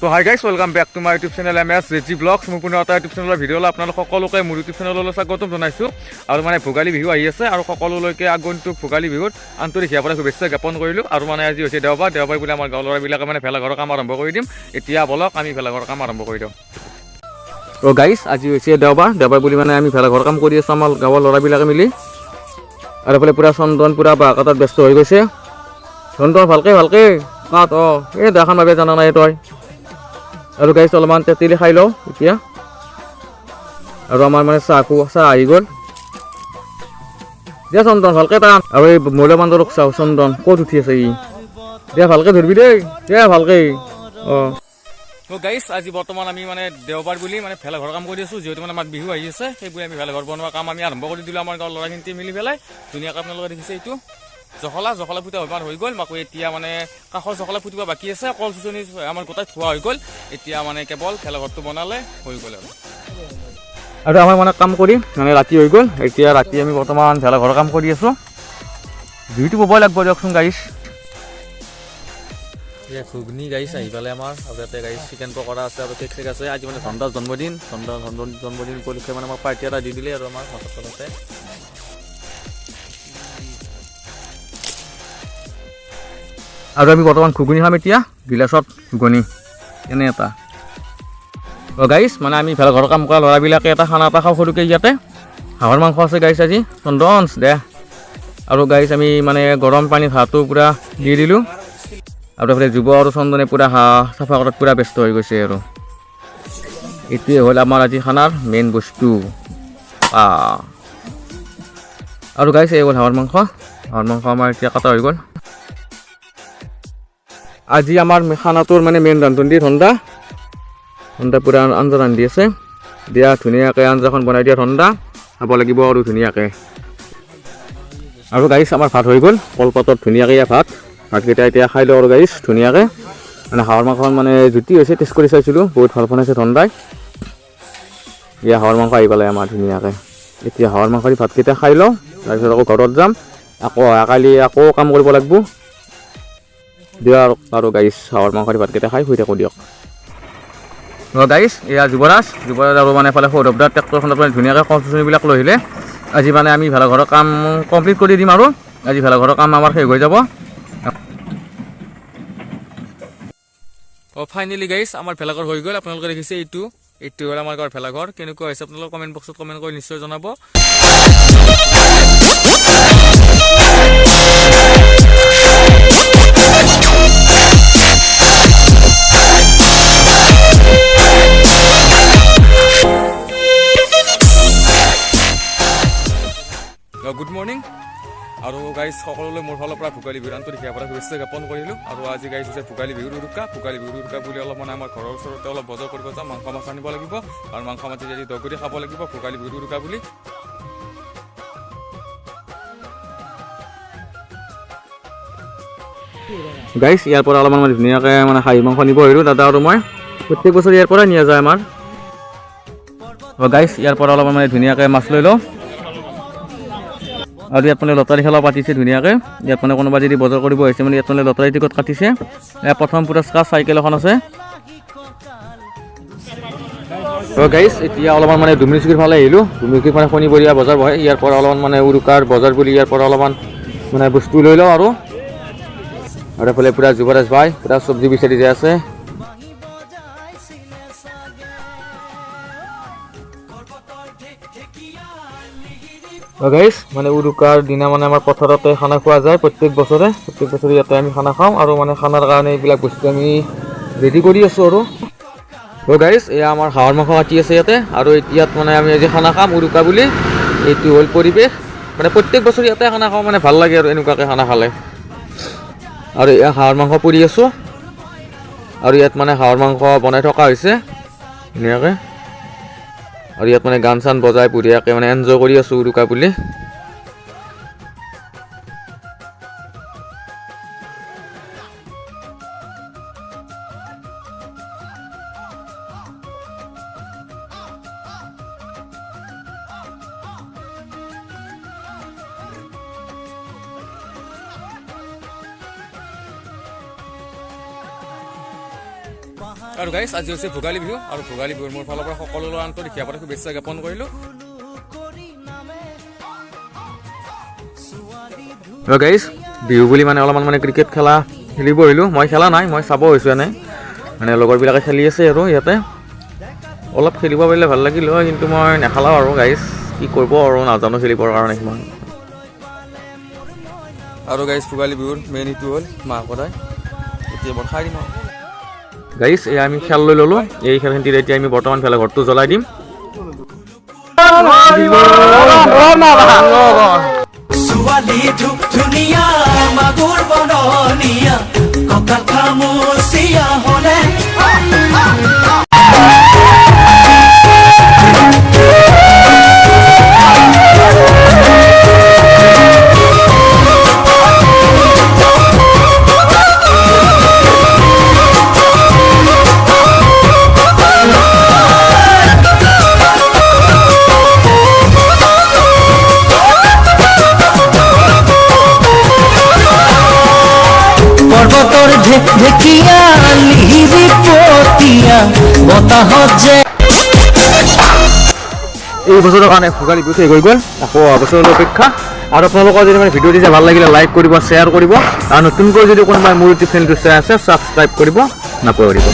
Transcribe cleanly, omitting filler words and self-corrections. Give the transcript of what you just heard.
তো hi guys welcome back to my YouTube channel MS JG blogs. মোৰ পুনৰ এটা ইউটিউব চেনেলৰ ভিডিঅ'লৈ আপোনালোক সকলোকে মোৰ ইউটিউব চেনেললৈ স্বাগতম জনাইছোঁ। আৰু মানে ভোগালী বিহু আহি আছে আৰু সকলোলৈকে আগন্তুক ভোগালী বিহুত আন্তৰিক হিয়াপৰে শুভেচ্ছা জ্ঞাপন কৰিলোঁ। আৰু মানে আজি হৈছে দেওবাৰ বুলি আমাৰ গাঁৱৰ ল'ৰাবিলাকে মানে ভেলাঘৰৰ কাম আৰম্ভ কৰি দিম। এতিয়া বলক আমি ভেলাঘৰৰ কাম আৰম্ভ কৰি দিওঁ। অ' গাইজ আজি হৈছে দেওবাৰ বুলি মানে আমি ভেলাঘৰ কাম কৰি আছোঁ আমাৰ গাঁৱৰ ল'ৰাবিলাকে মিলি। আৰু এইফালে পূৰা চন্দন পূৰা বাঁহ কাটাত ব্যস্ত হৈ গৈছে। চন্দন ভালকে কাট। এই দেখান ভাবে জানা নাই তই। আৰু গাইছ অলপমান তেঁতেলী খাই লওঁ এতিয়া। আৰু আমাৰ মানে চাহ আহি গ'ল দিয়া। চন্দন ভালকে টান। আৰু এই মৌলবান্ধৰক চাওঁ চন্দন ক'ত উঠি আছে ই। দিয়া ভালকে ধৰিবি দেই দিয়া ভালকে। গাইছ আজি বৰ্তমান আমি মানে দেওবাৰ বুলি মানে ভেলাঘৰ কাম কৰি আছোঁ। যিহেতু মানে আমাৰ বিহু আহি আছে সেইবোৰ আমি ভেলাঘৰ বনোৱা কাম আমি আৰম্ভ কৰি দিলোঁ আমাৰ গাঁৱৰ ল'ৰাখিনি মিলি পেলাই। ধুনীয়াকৈ আপোনালোকে দেখিছে এইটো জখলা ফুটা হৈ গ'ল। মাকো এতিয়া মানে কাষৰ জখলা ফুটিব বাকী আছে। কল চুচনি আমাৰ গোটাই থোৱা হৈ গ'ল। এতিয়া মানে কেৱল ভেলাঘৰটো বনালে হৈ গ'ল। আৰু আমাৰ মানে কাম কৰি মানে ৰাতি হৈ গ'ল। এতিয়া ৰাতি আমি বৰ্তমান ভেলাঘৰৰ কাম কৰি আছোঁ। জুইটো ববই লাগিব দিয়কচোন গাইছ। ঘুগনি গাইছ আহি পালে আমাৰ। আৰু ইয়াতে গাইছ চিকেন পকৰা আছে আৰু কেক চেক আছে। আজি মানে ধন্দাৰ জন্মদিন উপলক্ষে মানে আমাৰ পাৰ্টি এটা দি দিলে আৰু আমাৰ তলতে। আৰু আমি বৰ্তমান ঘুগুনি খাম এতিয়া গিলাচত ঘুগুনি এনে এটা। গাইছ মানে আমি ভেলাঘৰৰ কাম কৰা ল'ৰাবিলাকে এটা খানা এটা খাওঁ সৰুকৈ ইয়াতে। হাঁহৰ মাংস আছে গাইছ আজি চন্দন দে। আৰু গাইছ আমি মানে গৰম পানীত হাঁহটো পূৰা দি দিলোঁ। আৰু এইফালে যুৱ আৰু চন্দনে পূৰা হাঁহ চাফা কৰাত পূৰা ব্যস্ত হৈ গৈছে। আৰু এইটোৱে হ'ল আমাৰ আজি খানাৰ মেইন বস্তু। আৰু গাইছ এই হ'ল হাঁহৰ মাংস আমাৰ এতিয়া কটা হৈ গ'ল। আজি আমাৰ খানাটোৰ মানে মেইন ৰান্ধনি ধন্দা পূৰা আঞ্জা ৰান্ধি আছে। দিয়া ধুনীয়াকৈ আঞ্জাখন বনাই দিয়া ধন্দা খাব লাগিব আৰু ধুনীয়াকৈ। আৰু গাইছ আমাৰ ভাত হৈ গ'ল কলপাতত ধুনীয়াকৈ ভাতকেইটা এতিয়া খাই লওঁ আৰু গাইছ ধুনীয়াকৈ। মানে হাঁহৰ মাংসখন মানে জুতি হৈছে টেষ্ট কৰি চাইছিলোঁ বহুত ভাল বনাইছে ধন্দাই। এয়া হাঁহৰ মাংস আহি পালে আমাৰ ধুনীয়াকৈ। এতিয়া হাঁহৰ মাংস দি ভাতকেইটা খাই লওঁ তাৰপিছত আকৌ ঘৰত যাম। আকৌ অহাকালি আকৌ কাম কৰিব লাগিব দিয়া। আৰু গাইছ হাঁহৰ মাংস দি ভাতকেইটা খাই শুই থাকোঁ দিয়ক। গাইছ এয়া যুৱৰাজ আৰু মানে এফালে সৌৰভদাৰ ট্ৰেক্টৰখনত মানে ধুনীয়াকৈ কল চুচনিবিলাক লৈ আহিলে। আজি মানে আমি ভেলাঘৰৰ কাম কমপ্লিট কৰি দিম আৰু আজি ভেলাঘৰৰ কাম আমাৰ শেষ হৈ যাব। ফাইনেলি গাইছ আমাৰ ভেলাঘৰ হৈ গ'ল। আপোনালোকে দেখিছে এইটো হ'ল আমাৰ গাঁৱৰ ভেলাঘৰ। কেনেকুৱা হৈছে আপোনালোকে কমেণ্ট বক্সত কমেণ্ট কৰি নিশ্চয় জনাব। Good morning. আৰু গাইজ সকলোলৈ মোৰ ফালৰ পৰা ভোগালী বিহুৰ আন্তৰিক হিয়াপৰে শুভেচ্ছা জ্ঞাপন কৰিলোঁ। আৰু আজি গাইজ হৈছে ভোগালী বিহুৰ উৰুকা বুলি অলপ মানে আমাৰ ঘৰৰ ওচৰতে অলপ বজাৰ কৰিব যাম। মাংস মাছ আনিব লাগিব আৰু মাংস মাছ যদি দগৰি খাব লাগিব ভোগালী বিহুৰ উৰুকা বুলি। গাইজ ইয়াৰ পৰা অলপমান মানে ধুনীয়াকৈ মানে খাহী মাংস নিব আহিলোঁ দাদা আৰু মই। প্ৰত্যেক বছৰ ইয়াৰ পৰাই নিয়া যায় আমাৰ। গাইজ ইয়াৰ পৰা অলপমান মানে ধুনীয়াকৈ মাছ লৈ লওঁ। আৰু ইয়াত মানে লটাৰী খেলাও পাতিছে ধুনীয়াকৈ। ইয়াত মানে কোনোবা যদি বজাৰ কৰিব আহিছে মানে ইয়াত মানে লটাৰী টিকট কাটিছে। প্ৰথম পুৰস্কাৰ চাইকেল এখন আছে। গাইছ এতিয়া অলপমান মানে দুমনিচুকীৰ ফালে আহিলোঁ। দুমনিচুকীৰ মানে শনিবৰীয়া বজাৰ বহে। ইয়াৰ পৰা অলপমান মানে উৰুকাৰ বজাৰ বুলি ইয়াৰ পৰা অলপমান মানে বস্তু লৈ লওঁ। আৰু এইফালে পূৰা যুৱৰাজ ভাই পূৰা চব্জি বিচাৰি যাই আছে। গাইছ মানে উৰুকাৰ দিনা মানে আমাৰ পথাৰতে খানা খোৱা যায় প্ৰত্যেক বছৰে ইয়াতে আমি খানা খাওঁ। আৰু মানে খানাৰ কাৰণে এইবিলাক বস্তু আমি ৰেডি কৰি আছোঁ। আৰু গাইছ এয়া আমাৰ হাঁহৰ মাংস কাটি আছে ইয়াতে। আৰু ইয়াত মানে আমি আজি খানা খাম উৰুকা বুলি। এইটো হ'ল পৰিৱেশ মানে প্ৰত্যেক বছৰ ইয়াতে খানা খাওঁ মানে ভাল লাগে আৰু এনেকুৱাকৈ খানা খালে। আৰু এয়া হাঁহৰ মাংস পুৰি আছোঁ। আৰু ইয়াত মানে হাঁহৰ মাংস বনাই থকা হৈছে ধুনীয়াকৈ। আৰু ইয়াত মানে গান চান বজাই বঢ়িয়াকৈ মানে এনজয় কৰি আছোঁ উৰুকা বুলি। আৰু গাইছ আজি হৈছে ভোগালী বিহু আৰু ভোগালী বিহুৰ মোৰ ফালৰ পৰা সকলোলৈ আন্তৰিক শুভেচ্ছা জ্ঞাপন কৰিলোঁ। গাইছ বিহু বুলি মানে অলপমান মানে ক্ৰিকেট খেলা খেলিব আহিলোঁ। মই খেলা নাই, মই চাব হৈছোঁ এনেই মানে লগৰবিলাকে খেলি আছে আৰু ইয়াতে অলপ খেলিব পাৰিলে ভাল লাগিল হয়, কিন্তু মই নেখেলাওঁ আৰু গাইছ কি কৰিব আৰু নাজানো খেলিবৰ কাৰণে সিমান। আৰু গাইছ ভোগালী বিহুৰ মেইন এইটো হ'ল মাহ কৰাই এতিয়া বৰ খাই দিম আৰু গাইছ এয়া আমি খেল লৈ ল'লোঁ। এই খেলখিনিত এতিয়া আমি বৰ্তমান ভেলাঘৰটো জ্বলাই দিম। ছোৱালী ধুনীয়া মাগুৰ বননীয়া কঁকাল খামুচিয়া হ'লে ঢেকিয়া লিহিৰি পতিয়া বতাহত যে এই বছৰৰ কাৰণে ভোগালী বিহু শেষ হৈ গ'ল। আকৌ বছৰলৈ অপেক্ষা। আৰু আপোনালোকৰ যদি মানে ভিডিঅ' দিছে ভাল লাগিলে লাইক কৰিব, শ্বেয়াৰ কৰিব আৰু নতুনকৈ যদি কোনোবাই মোৰ ইউটিউব চেনেলটো চাই আছে ছাবস্ক্ৰাইব কৰিব নাপাহৰিব।